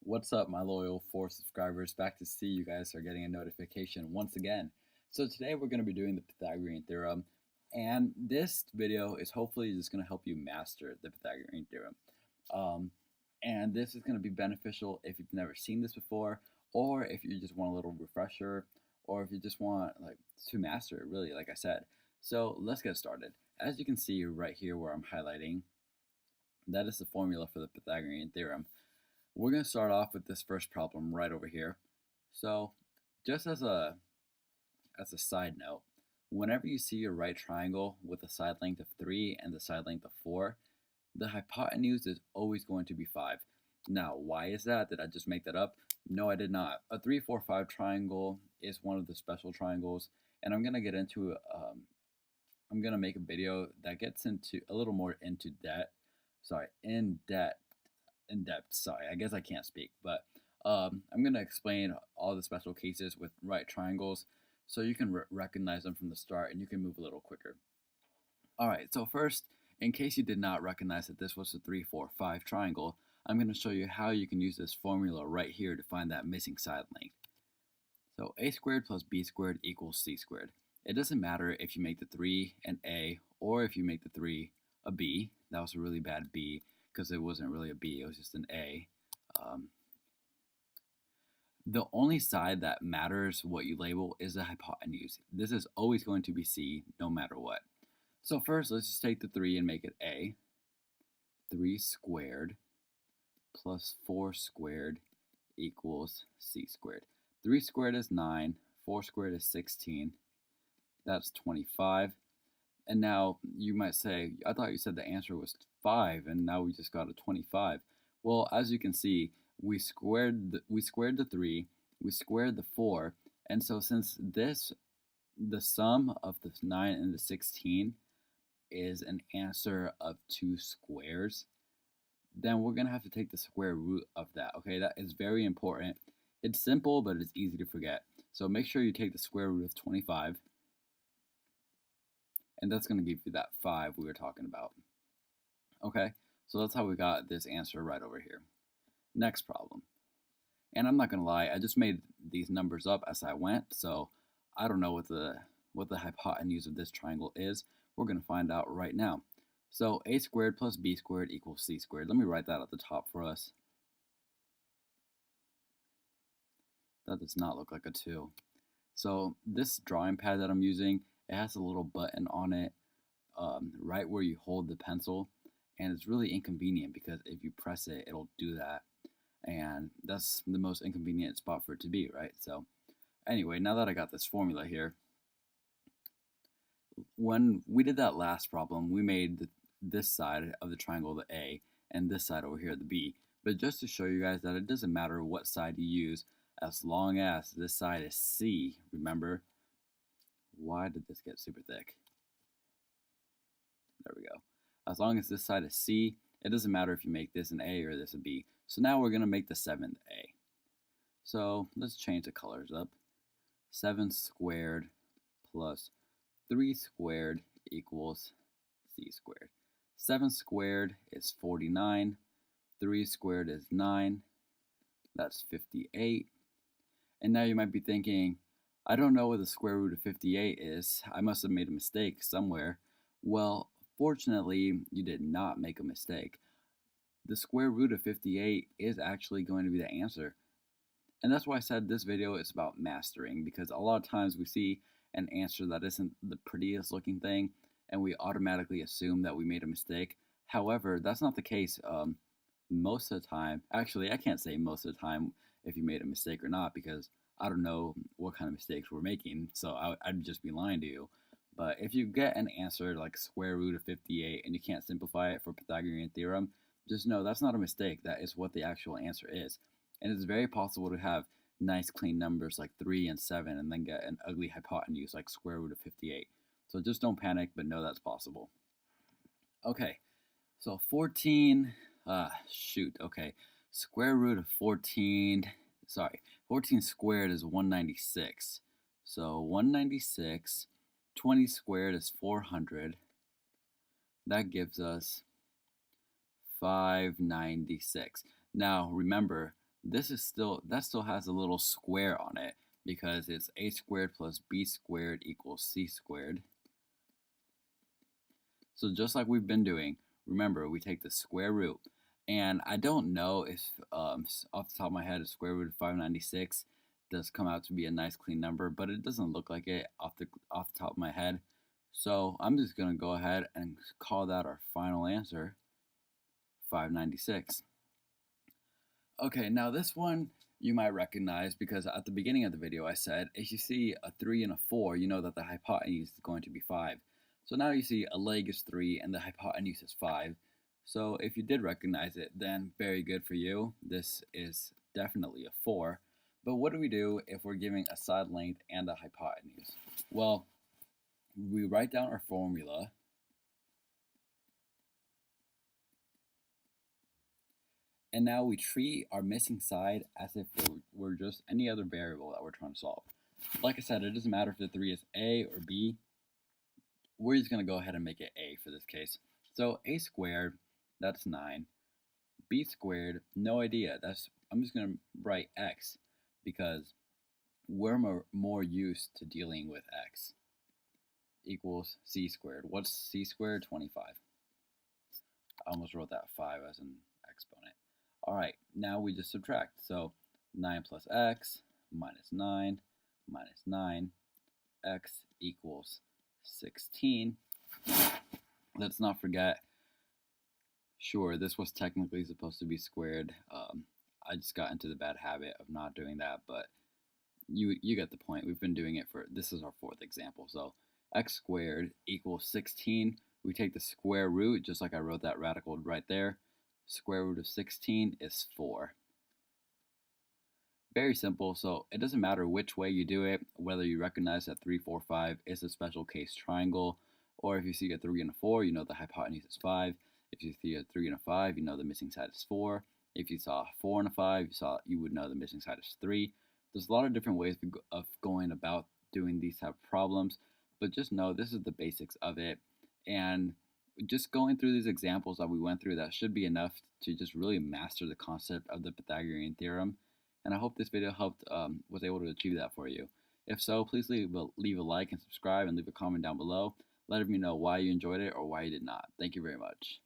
What's up, my loyal 4 subscribers? Back to see you guys are getting a notification once again. So today we're going to be doing the Pythagorean Theorem, and this video is hopefully just going to help you master the Pythagorean Theorem. And this is going to be beneficial if you've never seen this before, or if you just want a little refresher, or if you just want to master it, really, like I said. So let's get started. As you can see right here where I'm highlighting, that is the formula for the Pythagorean Theorem. We're going to start off with this first problem right over here. So just as a side note, whenever you see a right triangle with a side length of 3 and the side length of 4, the hypotenuse is always going to be 5. Now, why is that? Did I just make that up? No, I did not. A 3, 4, 5 triangle is one of the special triangles, and I'm going to get into I'm going to make a video that gets into a little more in depth. Sorry, I guess I can't speak, but I'm going to explain all the special cases with right triangles so you can recognize them from the start and you can move a little quicker. All right, so first, in case you did not recognize that this was a 3, 4, 5 triangle, I'm going to show you how you can use this formula right here to find that missing side length. So a squared plus b squared equals c squared. It doesn't matter if you make the 3 an a or if you make the 3 a b. That was a really bad b, because it wasn't really a B, it was just an A. The only side that matters what you label is the hypotenuse. This is always going to be C no matter what. So first, let's just take the 3 and make it A. 3 squared plus 4 squared equals C squared. 3 squared is 9, 4 squared is 16. That's 25. And now you might say, I thought you said the answer was 5, and now we just got a 25. Well, as you can see, we squared the 3, we squared the 4, and so since the sum of the 9 and the 16 is an answer of 2 squares, then we're going to have to take the square root of that, okay? That is very important. It's simple, but it's easy to forget. So make sure you take the square root of 25. And that's going to give you that 5 we were talking about. Okay, so that's how we got this answer right over here. Next problem. And I'm not going to lie, I just made these numbers up as I went, so I don't know what the hypotenuse of this triangle is. We're going to find out right now. So a squared plus b squared equals c squared. Let me write that at the top for us. That does not look like a 2. So this drawing pad that I'm using, it has a little button on it right where you hold the pencil, and it's really inconvenient because if you press it, it'll do that, and that's the most inconvenient spot for it to be, right? So anyway, now that I got this formula here, when we did that last problem, we made this side of the triangle the A and this side over here the B. But just to show you guys that it doesn't matter what side you use as long as this side is C, remember? Why did this get super thick? There we go. As long as this side is C, it doesn't matter if you make this an A or this a B. So now we're going to make the 7th A. So let's change the colors up. 7 squared plus 3 squared equals C squared. 7 squared is 49. 3 squared is 9. That's 58. And now you might be thinking, I don't know what the square root of 58 is. I must have made a mistake somewhere. Well, fortunately, you did not make a mistake. The square root of 58 is actually going to be the answer. And that's why I said this video is about mastering, because a lot of times we see an answer that isn't the prettiest looking thing, and we automatically assume that we made a mistake. However, that's not the case most of the time. Actually, I can't say most of the time if you made a mistake or not, because I don't know what kind of mistakes we're making, so I'd just be lying to you. But if you get an answer like square root of 58 and you can't simplify it for Pythagorean theorem, just know that's not a mistake. That is what the actual answer is. And it's very possible to have nice clean numbers like 3 and 7 and then get an ugly hypotenuse like square root of 58. So just don't panic, but know that's possible. Okay, so 14, okay. Square root of 14 squared is 196. So 196, 20 squared is 400. That gives us 596. Now remember, that still has a little square on it because it's a squared plus b squared equals c squared. So just like we've been doing, remember we take the square root. And I don't know if off the top of my head, a square root of 596 does come out to be a nice clean number, but it doesn't look like it off the top of my head. So I'm just going to go ahead and call that our final answer, 596. Okay, now this one you might recognize because at the beginning of the video I said if you see a 3 and a 4, you know that the hypotenuse is going to be 5. So now you see a leg is 3 and the hypotenuse is 5. So if you did recognize it, then very good for you. This is definitely a 4. But what do we do if we're giving a side length and a hypotenuse? Well, we write down our formula. And now we treat our missing side as if it were just any other variable that we're trying to solve. Like I said, it doesn't matter if the 3 is a or b. We're just going to go ahead and make it a for this case. So a squared, that's 9. B squared, no idea. I'm just going to write x because we're more used to dealing with x, equals c squared. What's c squared? 25. I almost wrote that 5 as an exponent. All right, now we just subtract. So 9 plus x minus 9 minus 9, x equals 16. Let's not forget, sure, this was technically supposed to be squared. I just got into the bad habit of not doing that, but you get the point. We've been doing it this is our 4th example. So x squared equals 16. We take the square root, just like I wrote that radical right there. Square root of 16 is 4. Very simple, so it doesn't matter which way you do it, whether you recognize that 3, 4, 5 is a special case triangle, or if you see a 3 and a 4, you know the hypotenuse is 5. If you see a 3 and a 5, you know the missing side is 4. If you saw a 4 and a 5, you would know the missing side is 3. There's a lot of different ways of going about doing these type of problems, but just know this is the basics of it. And just going through these examples that we went through, that should be enough to just really master the concept of the Pythagorean theorem. And I hope this video was able to achieve that for you. If so, please leave a like and subscribe and leave a comment down below. Let me know why you enjoyed it or why you did not. Thank you very much.